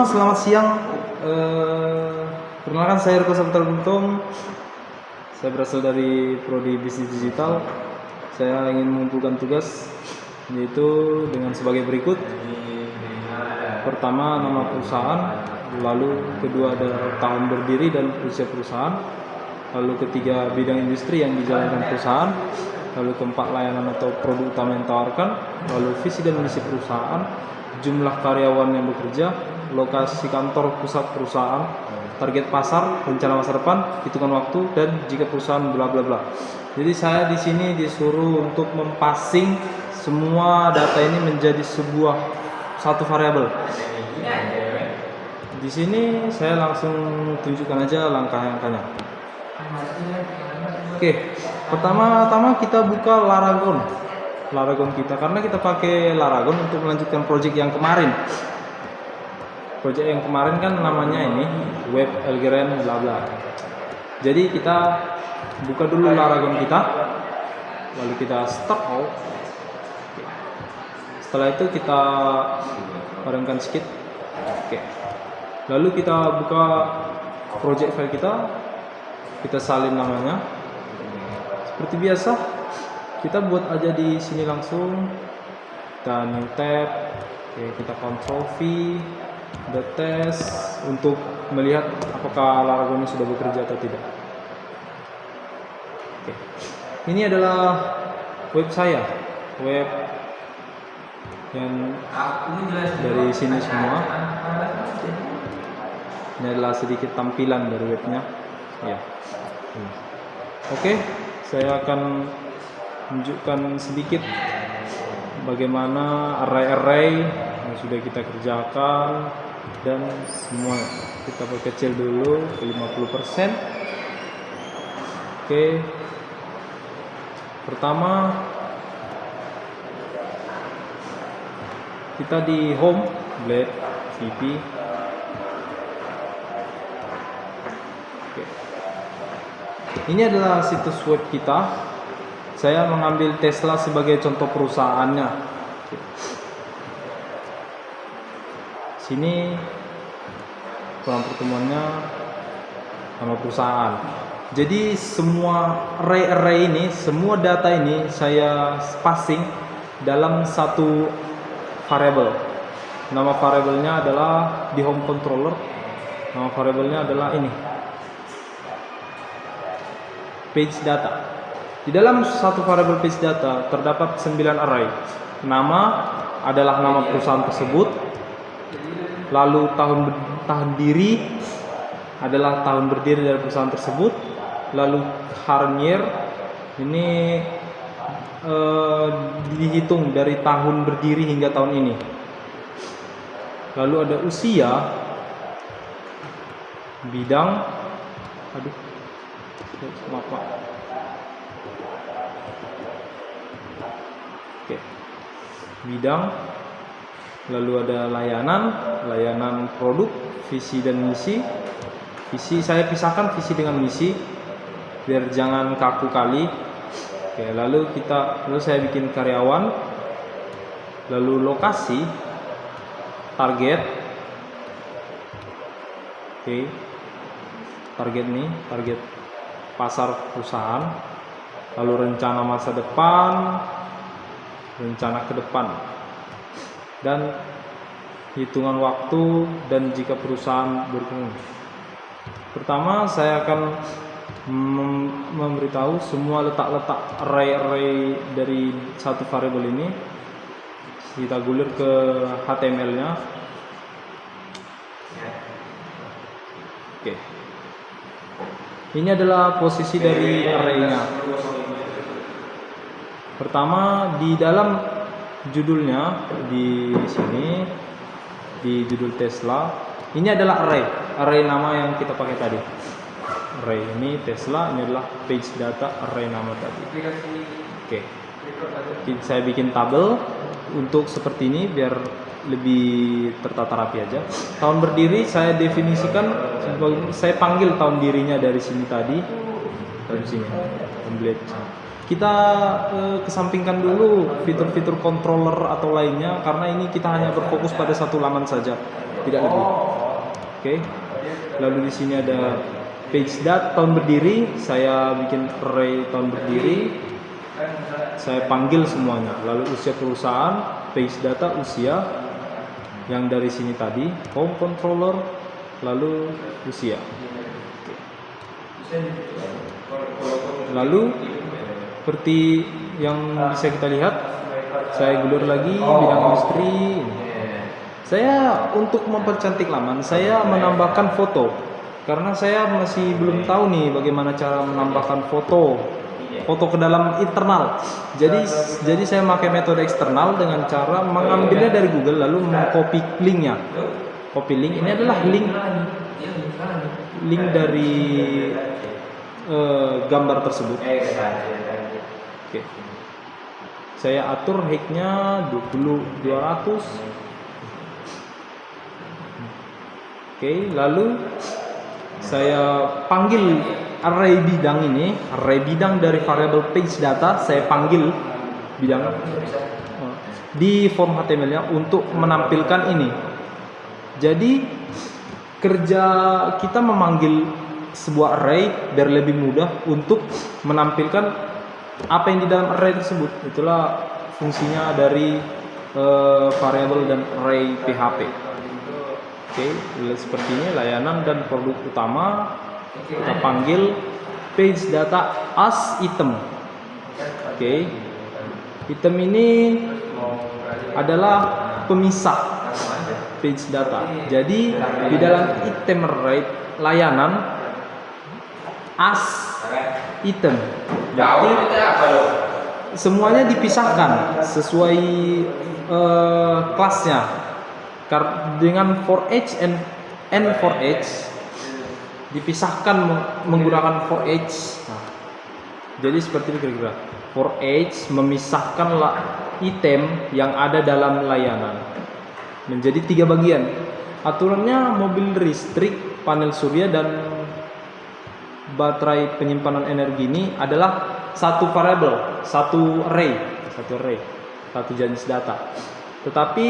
semua, selamat siang. Perkenalkan, saya Riko Saputra Buntung. Saya berasal dari Prodi Bisnis Digital. Saya ingin mengumpulkan tugas, yaitu dengan sebagai berikut. Pertama, nama perusahaan. Lalu kedua, ada tahun berdiri dan usia perusahaan. Lalu ketiga, bidang industri yang dijalankan perusahaan. Lalu keempat, layanan atau produk utama yang ditawarkan. Lalu visi dan misi perusahaan, jumlah karyawan yang bekerja, lokasi kantor pusat perusahaan, target pasar, rencana masa depan, hitungan waktu, dan jika perusahaan bla bla bla. Jadi saya di sini disuruh untuk mempassing semua data ini menjadi satu variabel. Di sini saya langsung tunjukkan aja langkah-langkahnya. Oke, pertama-tama kita buka Laragon kita, karena kita pakai Laragon untuk melanjutkan project yang kemarin. Project yang kemarin kan namanya ini Web Algeren bla bla. Jadi kita buka dulu Laragon kita, lalu kita start out. Setelah itu kita padamkan sedikit. Oke. Lalu kita buka project file kita salin namanya. Seperti biasa, kita buat aja di sini langsung. Kita new tab. Oke, kita Ctrl V, the test untuk melihat apakah Laragon sudah bekerja atau tidak. Oke. Ini adalah web saya, web yang dari sini semua. Ini adalah sedikit tampilan dari webnya. Ya. Oke, saya akan menunjukkan sedikit bagaimana array-array yang sudah kita kerjakan, dan semua kita perkecil dulu ke 50%. Oke. Pertama, kita di home, blade VP. Oke. Ini adalah situs web kita. Saya mengambil Tesla sebagai contoh perusahaannya. Oke. Sini ruang pertemuannya, nama perusahaan. Jadi semua array ini, semua data ini saya passing dalam satu variabel. Nama variabelnya adalah di home controller. Nama variabelnya adalah ini, page data. Di dalam satu variabel page data terdapat 9 array. Nama adalah nama perusahaan tersebut. Lalu tahun diri adalah tahun berdiri dari perusahaan tersebut. Lalu current year ini dihitung dari tahun berdiri hingga tahun ini. Lalu ada usia, bidang, maaf Pak. Oke. Bidang, lalu ada layanan produk, visi dan misi. Visi saya pisahkan visi dengan misi biar jangan kaku kali. Oke, lalu saya bikin karyawan, lalu lokasi, target. Oke. Target pasar perusahaan, lalu rencana masa depan, rencana ke depan, dan hitungan waktu dan jika perusahaan berkembang. Pertama, saya akan memberitahu semua letak-letak array dari satu variabel ini. Kita gulir ke HTML-nya. Oke. Ini adalah posisi dari array-nya. Pertama, di dalam judulnya di sini, di judul Tesla, ini adalah array nama yang kita pakai tadi. Array ini Tesla, ini adalah page data array nama tadi. Oke. Saya bikin tabel untuk seperti ini biar lebih tertata rapi aja. Tahun berdiri saya definisikan, saya panggil tahun dirinya dari sini tadi, dari sini, template. Kita kesampingkan dulu fitur-fitur controller atau lainnya, karena ini kita hanya berfokus pada satu laman saja, tidak lebih. Oke. Lalu di sini ada page data tahun berdiri, saya bikin array tahun berdiri. Saya panggil semuanya. Lalu usia perusahaan, page data usia yang dari sini tadi, home controller, lalu usia. Oke. Lalu seperti yang bisa kita lihat, saya gulur lagi bidang industri. Saya untuk mempercantik laman, saya menambahkan foto karena saya masih belum tahu nih bagaimana cara menambahkan foto ke dalam internal. Jadi saya pakai metode eksternal dengan cara mengambilnya dari Google lalu mengcopy linknya. Copy link ini adalah link dari gambar tersebut. Oke. Saya atur height-nya 200. Oke, lalu saya panggil array bidang ini, array bidang dari variable page data, saya panggil bidang di form HTML-nya untuk menampilkan ini. Jadi kerja kita memanggil sebuah array biar lebih mudah untuk menampilkan apa yang di dalam array tersebut. Itulah fungsinya dari variable dan array PHP. Oke, seperti ini layanan dan produk utama. Kita panggil page data as item. Oke, item ini adalah pemisah page data. Jadi di dalam item array layanan as item, berarti semuanya dipisahkan sesuai kelasnya. Dengan for each and for each dipisahkan menggunakan for each. Nah, jadi seperti itu kira-kira. For each memisahkan item yang ada dalam layanan menjadi 3 bagian. Aturannya mobil listrik, panel surya dan baterai penyimpanan energi ini adalah satu variable, satu array, satu jenis data. Tetapi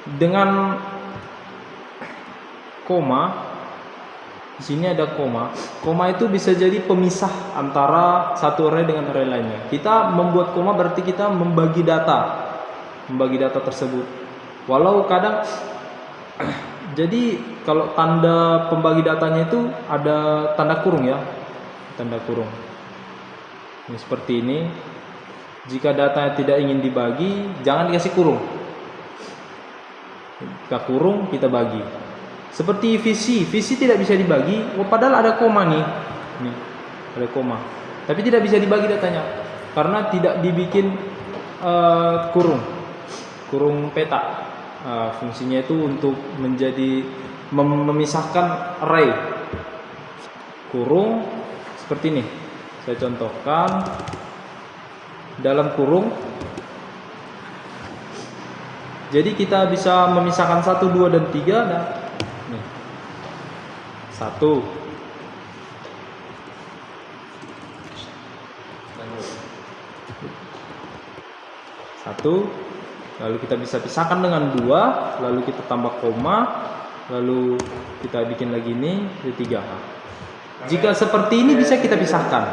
dengan koma, di sini ada koma. Koma itu bisa jadi pemisah antara satu array dengan array lainnya. Kita membuat koma berarti kita membagi data tersebut. Walau kadang jadi kalau tanda pembagi datanya itu ada tanda kurung ya, tanda kurung. Ini seperti ini. Jika data tidak ingin dibagi, jangan dikasih kurung. Kita kurung, kita bagi. Seperti visi tidak bisa dibagi, padahal ada koma nih. Ada koma. Tapi tidak bisa dibagi datanya karena tidak dibikin kurung peta. Fungsinya itu untuk memisahkan array. Kurung seperti ini. Saya contohkan dalam kurung. Jadi kita bisa memisahkan 1, 2, dan 3. Nah, nih. 1. Lalu kita bisa pisahkan dengan 2, lalu kita tambah koma, lalu kita bikin lagi ini, jadi 3. Jika seperti ini bisa kita pisahkan.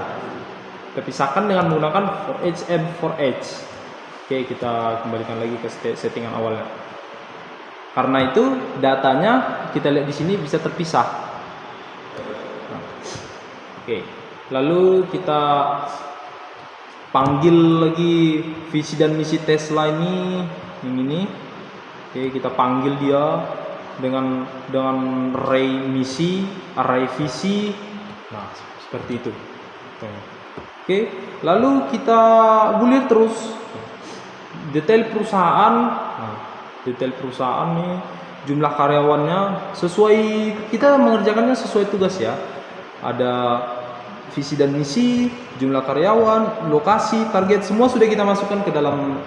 Kita pisahkan dengan menggunakan for each and for each. Oke, kita kembalikan lagi ke settingan awalnya. Karena itu datanya kita lihat di sini bisa terpisah. Oke, lalu kita panggil lagi visi dan misi Tesla ini, yang ini. Oke, kita panggil dia dengan array misi, array visi. Nah, seperti itu. Oke, lalu kita gulir terus. Detail perusahaan. Nah, detail perusahaan nih, jumlah karyawannya sesuai, kita mengerjakannya sesuai tugas ya. Ada visi dan misi, jumlah karyawan, lokasi, target, semua sudah kita masukkan ke dalam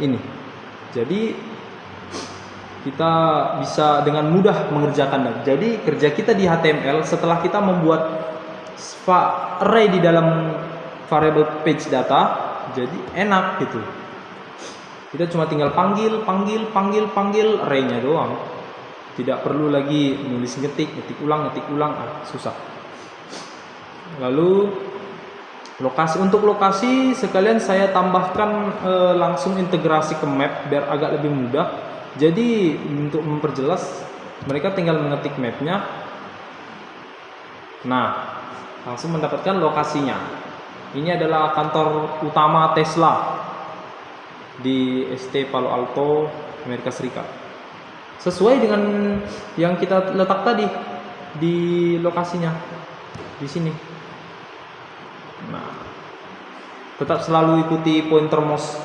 ini. Jadi kita bisa dengan mudah mengerjakan. Jadi kerja kita di HTML setelah kita membuat array di dalam variable page data, jadi enak gitu. Kita cuma tinggal panggil array-nya doang. Tidak perlu lagi nulis ngetik ulang, susah. Lalu untuk lokasi sekalian saya tambahkan langsung integrasi ke map biar agak lebih mudah. Jadi untuk memperjelas, mereka tinggal mengetik mapnya. Nah, langsung mendapatkan lokasinya. Ini adalah kantor utama Tesla di ST Palo Alto, Amerika Serikat. Sesuai dengan yang kita letak tadi di lokasinya di sini. Nah, tetap selalu ikuti pointer mouse.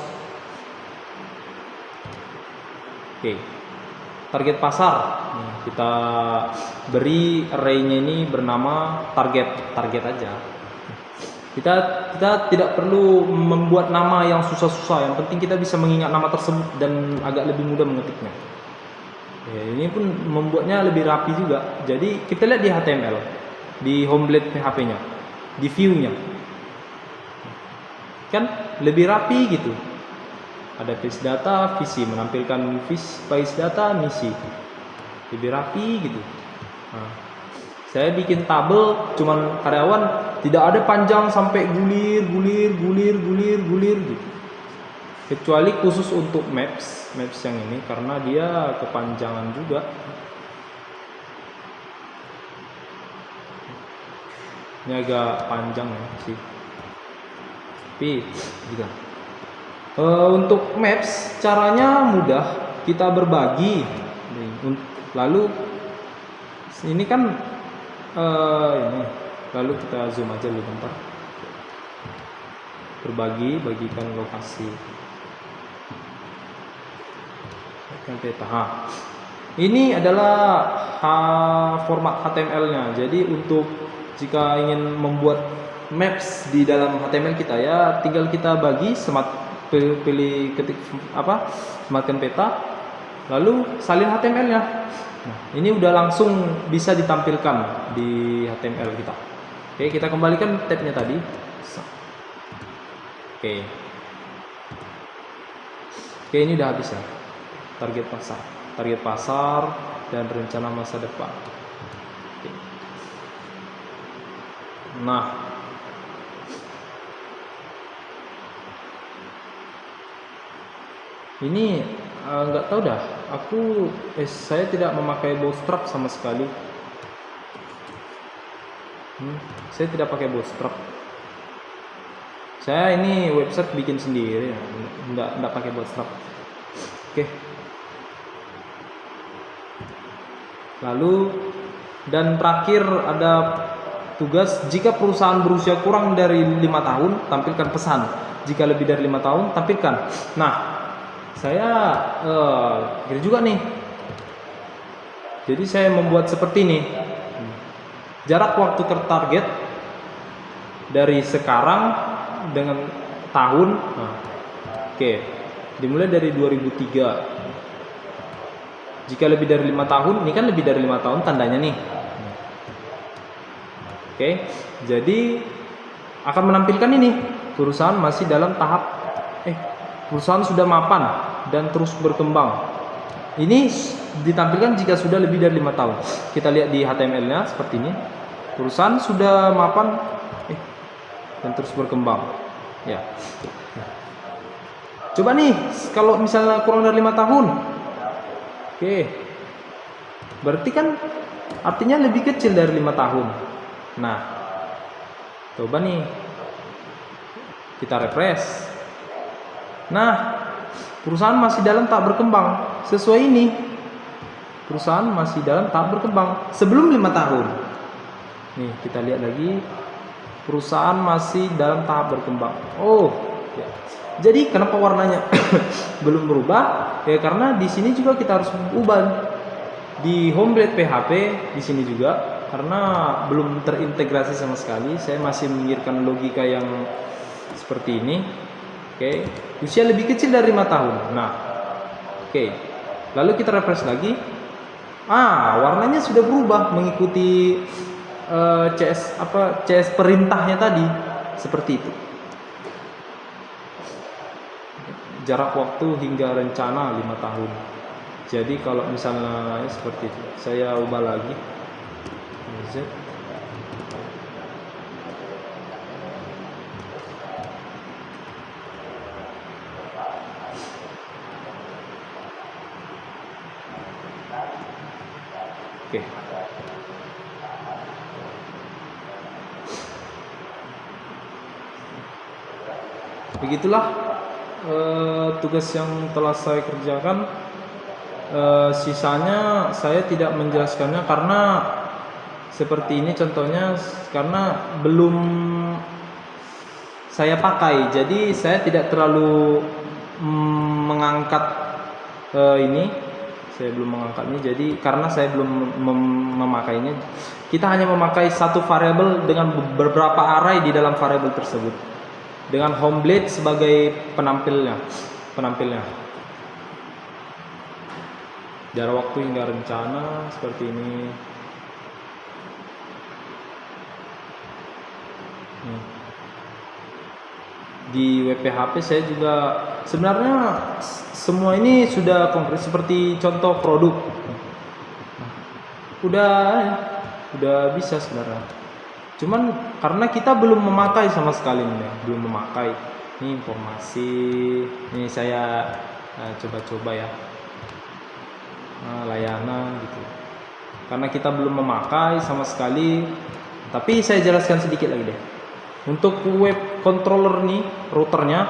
Oke. Target pasar. Nih, kita beri array-nya ini bernama target aja. Kita tidak perlu membuat nama yang susah-susah. Yang penting kita bisa mengingat nama tersebut dan agak lebih mudah mengetiknya. Ya, ini pun membuatnya lebih rapi juga. Jadi kita lihat di HTML, di homeblade PHP-nya, di view-nya, kan lebih rapi gitu. Ada page data, visi, menampilkan page data, misi, lebih rapi gitu. Nah, saya bikin tabel, cuman karyawan tidak ada panjang sampai gulir gitu. Kecuali khusus untuk maps yang ini karena dia kepanjangan juga. Ini agak panjang ya sih. Tapi juga. Untuk maps caranya mudah, kita berbagi. Lalu ini kan ini. Lalu kita zoom aja dulu bentar. Bagikan lokasi. Peta. Ini adalah format HTML-nya. Jadi untuk jika ingin membuat maps di dalam HTML kita ya, tinggal kita bagi, pilih ketik sematkan peta, lalu salin HTML-nya. Nah, ini udah langsung bisa ditampilkan di HTML kita. Oke, kita kembalikan tab-nya tadi. Oke, ini udah habis ya. Target pasar dan rencana masa depan. Oke. Nah, ini nggak tahu dah. Saya tidak memakai bootstrap sama sekali. Saya tidak pakai bootstrap. Saya ini website bikin sendiri, nggak pakai bootstrap. Oke. Lalu dan terakhir ada tugas, jika perusahaan berusia kurang dari 5 tahun, tampilkan pesan. Jika lebih dari 5 tahun, tampilkan. Nah, saya kira juga nih. Jadi saya membuat seperti ini. Jarak waktu tertarget dari sekarang dengan tahun. Nah, oke. Dimulai dari 2003. Jika lebih dari 5 tahun, ini kan lebih dari 5 tahun tandanya nih. Oke, jadi akan menampilkan ini. Perusahaan masih dalam tahap perusahaan sudah mapan dan terus berkembang. Ini ditampilkan jika sudah lebih dari 5 tahun. Kita lihat di HTML-nya seperti ini. Perusahaan sudah mapan dan terus berkembang. Ya. Coba nih, kalau misalnya kurang dari 5 tahun. Oke. Berarti kan artinya lebih kecil dari 5 tahun. Nah, coba nih kita refresh. Nah, perusahaan masih dalam tahap berkembang. Sesuai ini, perusahaan masih dalam tahap berkembang sebelum 5 tahun. Nih, kita lihat lagi, perusahaan masih dalam tahap berkembang. Oh, ya. Jadi kenapa warnanya belum berubah? Ya karena di sini juga kita harus ubah di homeblade PHP di sini juga karena belum terintegrasi sama sekali. Saya masih memikirkan logika yang seperti ini. Oke, usia lebih kecil dari 5 tahun. Nah, oke. Lalu kita refresh lagi. Warnanya sudah berubah mengikuti CS perintahnya tadi. Seperti itu. Jarak waktu hingga rencana 5 tahun. Jadi kalau misalnya seperti itu, saya ubah lagi. Z. Oke. Begitulah tugas yang telah saya kerjakan. Sisanya saya tidak menjelaskannya karena seperti ini contohnya, karena belum saya pakai, jadi saya tidak terlalu mengangkat ini. Saya belum mengangkatnya, jadi karena saya belum memakainya. Kita hanya memakai satu variabel dengan beberapa array di dalam variabel tersebut, dengan home blade sebagai penampilnya. Jarak waktu hingga rencana seperti ini. Di WPHP saya juga sebenarnya semua ini sudah konkret seperti contoh produk. Udah bisa sebenarnya. Cuman karena kita belum memakai sama sekali nih, belum memakai. Ini informasi. Ini saya coba-coba ya. Layanan gitu. Karena kita belum memakai sama sekali. Tapi saya jelaskan sedikit lagi deh. Untuk web controller nih, routernya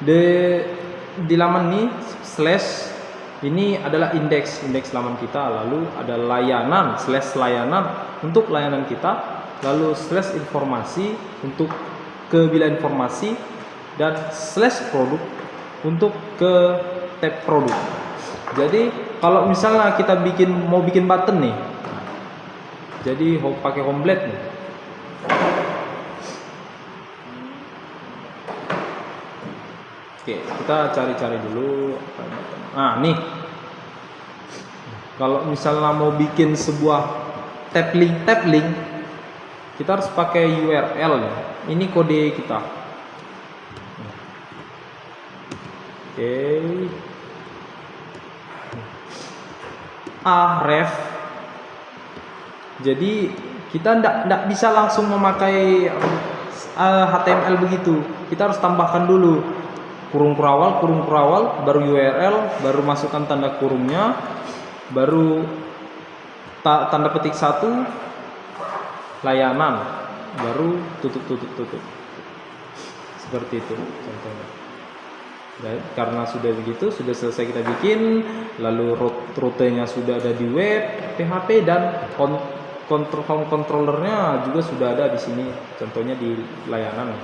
di laman nih slash ini adalah indeks laman kita, lalu ada layanan /layanan untuk layanan kita, lalu /informasi untuk ke bilah informasi, dan /produk untuk ke tab produk. Jadi kalau misalnya kita mau bikin button nih, jadi pakai home blade nih. Oke, kita cari-cari dulu. Nah, nih. Kalau misalnya mau bikin sebuah tab link, kita harus pakai URL nih. Ini kode kita. Oke. Ref. Jadi kita ndak bisa langsung memakai HTML begitu. Kita harus tambahkan dulu kurung kurawal, baru URL, baru masukkan tanda kurungnya, baru tanda petik 1 layanan, baru tutup. Seperti itu contohnya. Dan karena sudah begitu, sudah selesai kita bikin, lalu rutenya sudah ada di web PHP, dan controllernya juga sudah ada di sini, contohnya di layanan.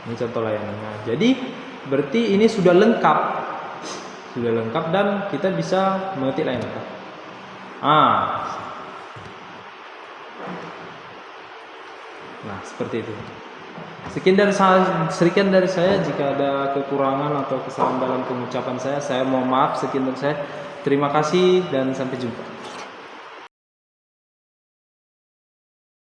Ini contoh layanannya. Jadi berarti ini sudah lengkap dan kita bisa mengetik layanan. Nah, seperti itu. Sekian dari saya. Jika ada kekurangan atau kesalahan dalam pengucapan saya mohon maaf. Sekian dari saya. Terima kasih dan sampai jumpa.